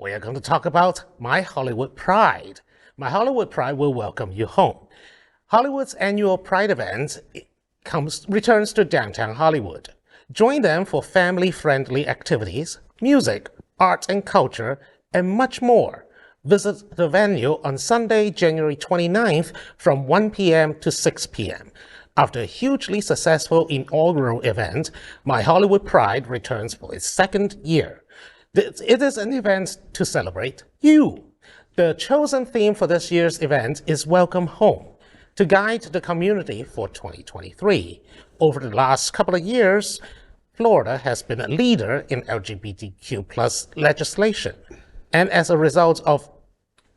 We are going to talk about My Hollywood Pride. My Hollywood Pride will welcome you home. Hollywood's annual Pride event returns to downtown Hollywood. Join them for family-friendly activities, music, arts and culture, and much more. Visit the venue on Sunday, January 29th from 1 p.m. to 6 p.m. After a hugely successful inaugural event, My Hollywood Pride returns for its second year. It is an event to celebrate you. The chosen theme for this year's event is Welcome Home, to guide the community for 2023. Over the last couple of years, Florida has been a leader in LGBTQ+ legislation. And as a result,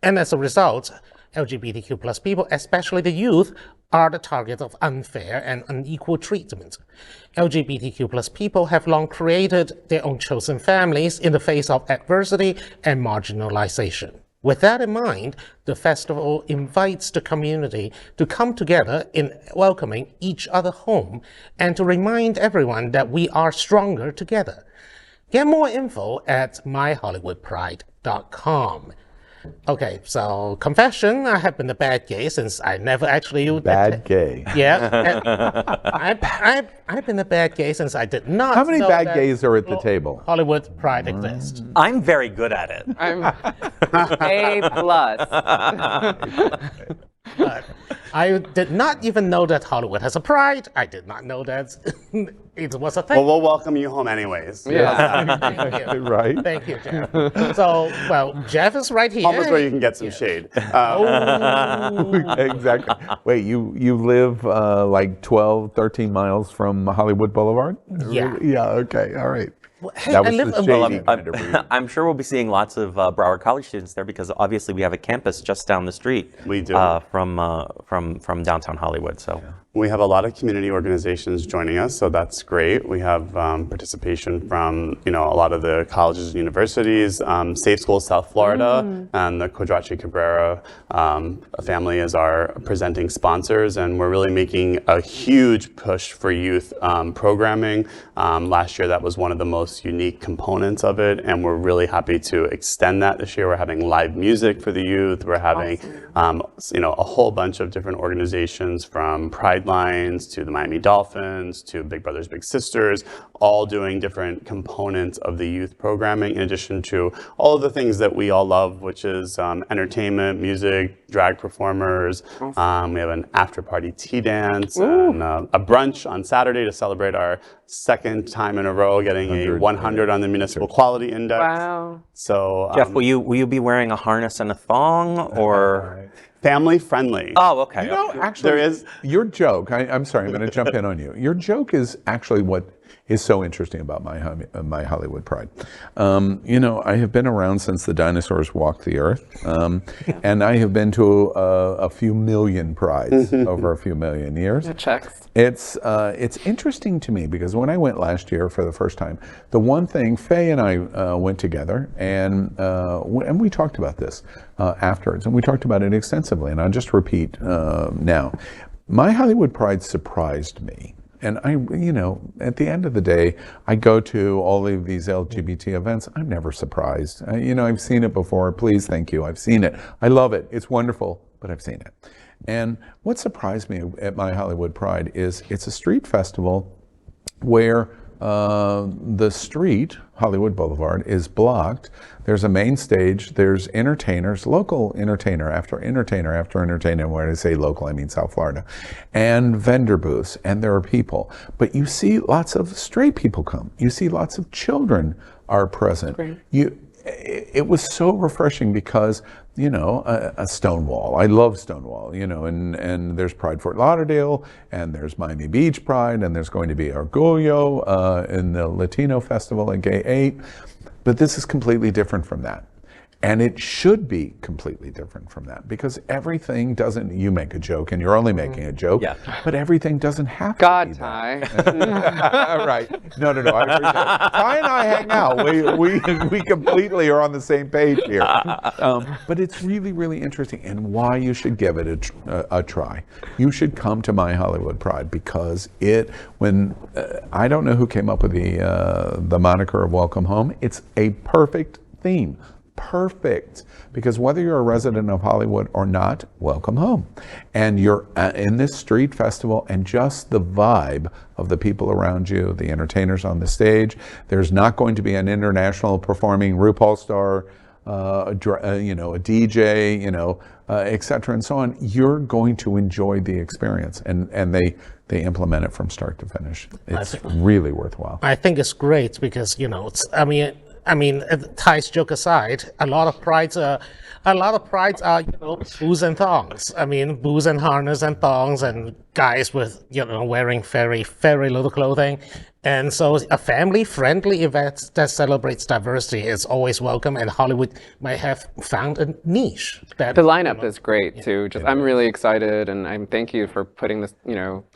LGBTQ+ people, especially the youth, are the target of unfair and unequal treatment. LGBTQ+ people have long created their own chosen families in the face of adversity and marginalization. With that in mind, the festival invites the community to come together in welcoming each other home and to remind everyone that we are stronger together. Get more info at myhollywoodpride.com. Okay, so confession, I have been a bad gay since I never actually... Bad gay. Yeah. I've been a bad gay since I did not How many know bad that gays are at the table? Hollywood Pride exists. I'm very good at it. I'm A+. But I did not even know that Hollywood has a pride. I did not know that it was a thing. Well, we'll welcome you home anyways. Yeah. Thank you. Right? Thank you, Jeff. So, well, Jeff is right here. Home is where you can get some shade. Exactly. Wait, you live like 12, 13 miles from Hollywood Boulevard? Yeah. Yeah, okay, all right. Hey, That I was live the in shady Brooklyn. kind of reading. I'm sure we'll be seeing lots of Broward College students there because obviously we have a campus just down the street. We do. From downtown Hollywood. So We have a lot of community organizations joining us, so that's great. We have participation from a lot of the colleges and universities. Safe Schools South Florida and the Quadrache Cabrera family is our presenting sponsors, and we're really making a huge push for youth programming. Last year, that was one of the most unique components of it, and we're really happy to extend that this year. We're having live music for the youth. We're having a whole bunch of different organizations from Pride Lines to the Miami Dolphins to Big Brothers Big Sisters, all doing different components of the youth programming in addition to all of the things that we all love, which is entertainment, music, drag performers. We have an after party tea dance and a brunch on Saturday to celebrate our second time in a row getting a 100 on the Municipal Quality Index. Wow. So Jeff, will you be wearing a harness and a thong or? Family friendly. Oh, okay. You know, actually, There is- your joke, I'm sorry, I'm going to jump in on you. Your joke is actually what is so interesting about my Hollywood Pride. I have been around since the dinosaurs walked the earth, and I have been to a few million prides over a few million years. It checks. It's interesting to me because when I went last year for the first time, the one thing, Faye and I went together and we talked about this afterwards, and we talked about it extensively, and I'll just repeat now. My Hollywood Pride surprised me. And at the end of the day, I go to all of these LGBT events. I'm never surprised. I've seen it before. Please, thank you. I've seen it. I love it. It's wonderful, but I've seen it. And what surprised me at my Hollywood Pride is it's a street festival where the street, Hollywood Boulevard, is blocked. There's a main stage, there's entertainers, local entertainer after entertainer after entertainer. When I say local, I mean South Florida, and vendor booths, and there are people. But you see lots of straight people come. You see lots of children are present. Great. It was so refreshing because, a Stonewall. I love Stonewall, and there's Pride Fort Lauderdale, and there's Miami Beach Pride, and there's going to be Orgullo in the Latino Festival at Gay 8. But this is completely different from that. And it should be completely different from that because everything doesn't, you make a joke and you're only making a joke, but everything doesn't have to be Ty. Right. No, I appreciate it. Ty and I hang out. We completely are on the same page here. But it's really, really interesting and why you should give it a try. You should come to My Hollywood Pride because I don't know who came up with the moniker of Welcome Home. It's a perfect theme. perfect, because whether you're a resident of Hollywood or not, welcome home. And you're in this street festival, and just the vibe of the people around you, the entertainers on the stage. There's not going to be an international performing RuPaul star, a DJ, et cetera, and so on. You're going to enjoy the experience, and they implement it from start to finish. It's really worthwhile. I think it's great because Ty's joke aside, a lot of prides are booze and thongs. Booze and harness and thongs, and guys with wearing very, very little clothing. And so a family-friendly event that celebrates diversity is always welcome, and Hollywood might have found a niche. The lineup is great too. I'm really excited, and thank you for putting this, together.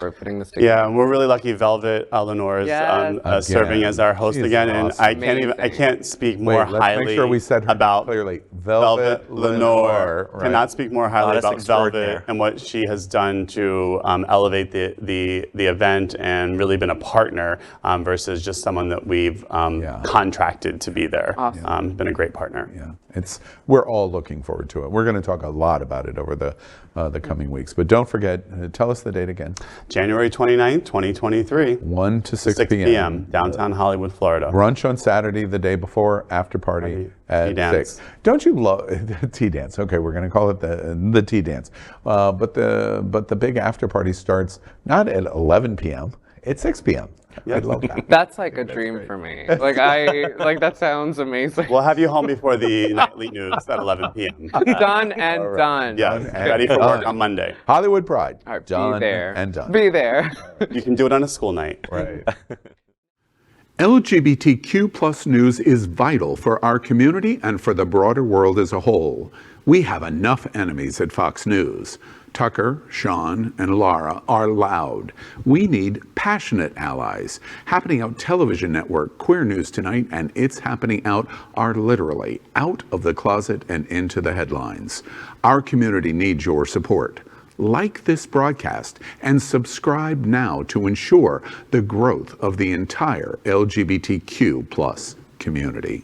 Yeah, we're really lucky. Velvet Lenore is serving as our host again, awesome. and I can't speak more highly make sure we said her about clearly. Velvet Lenore. Right. Cannot speak more highly that's about Velvet extraordinary. and what she has done to elevate the event and really been a partner versus just someone that we've contracted to be there. Awesome. Been a great partner. Yeah, we're all looking forward to it. We're going to talk a lot about it over the coming weeks. But don't forget, tell us the date again. January 29th, 2023. 1 to 6 p.m. downtown Hollywood, Florida. Brunch on Saturday, the day before, after party at Tea-dance. 6. Don't you love the tea dance? Okay, we're going to call it the tea dance. But the big after party starts not at 11 p.m. It's 6 p.m. I love that. That's like a dream for me. That sounds amazing. We'll have you home before the nightly news at 11 p.m. Done and done. Yeah, ready for work on Monday. Hollywood Pride. All right, Done be there. and done. Be there. You can do it on a school night. Right. LGBTQ plus news is vital for our community and for the broader world as a whole. We have enough enemies at Fox News. Tucker, Sean, and Laura are loud. We need passionate allies. Happening Out Television Network, Queer News Tonight, and It's Happening Out are literally out of the closet and into the headlines. Our community needs your support. Like this broadcast and subscribe now to ensure the growth of the entire LGBTQ plus community.